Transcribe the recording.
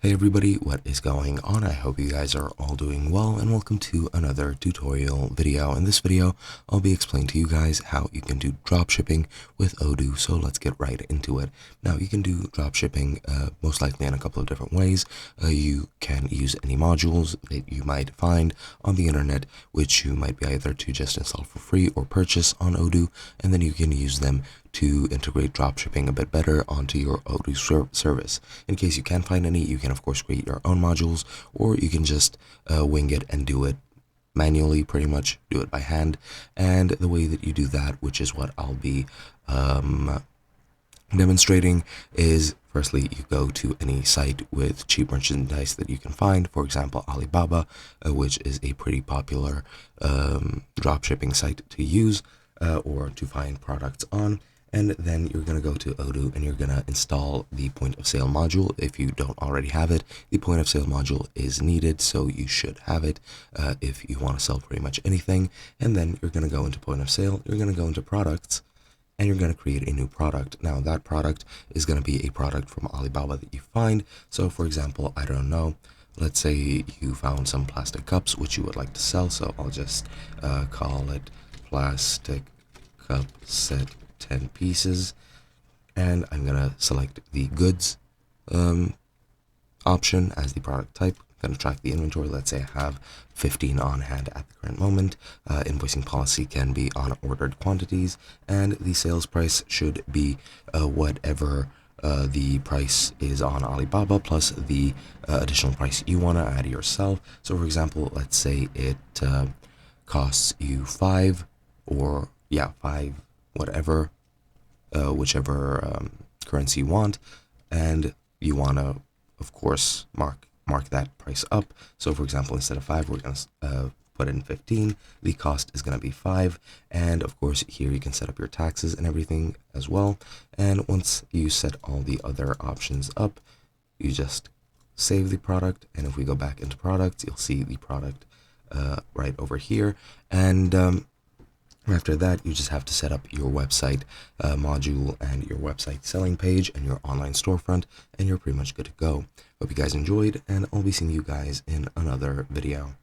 Hey everybody, what is going on? I hope you guys are all doing well, and welcome to another tutorial video. In this video, I'll be explaining to you guys how you can do dropshipping with Odoo, so let's get right into it. Now, you can do dropshipping most likely in a couple of different ways. You can use any modules that you might find on the internet, which you might be either to just install for free or purchase on Odoo, and then you can use them to integrate dropshipping a bit better onto your Odoo service. In case you can't find any, you can of course create your own modules, or you can just wing it and do it manually, pretty much do it by hand. And the way that you do that, which is what I'll be demonstrating, is firstly you go to any site with cheap merchandise that you can find. For example, Alibaba, which is a pretty popular dropshipping site to use or to find products on. And then you're going to go to Odoo and you're going to install the point of sale module. If you don't already have it, the point of sale module is needed, so you should have it if you want to sell pretty much anything. And then you're going to go into point of sale, you're going to go into products, and you're going to create a new product. Now that product is going to be a product from Alibaba that you find. So for example, I don't know, let's say you found some plastic cups which you would like to sell. So I'll just call it plastic cup set 10 pieces, and I'm gonna select the goods option as the product type. I'm gonna track the inventory. Let's say I have 15 on hand at the current moment. Invoicing policy can be on ordered quantities, and the sales price should be whatever the price is on Alibaba plus the additional price you want to add yourself. So for example, let's say it costs you 5, or yeah, 5 whatever, whichever currency you want, and you want to of course mark that price up. So for example, instead of 5, we're going to put in 15. The cost is going to be 5, and of course here you can set up your taxes and everything as well. And once you set all the other options up, you just save the product, and if we go back into products, you'll see the product right over here. And after that, you just have to set up your website module and your website selling page and your online storefront, and you're pretty much good to go. Hope you guys enjoyed, and I'll be seeing you guys in another video.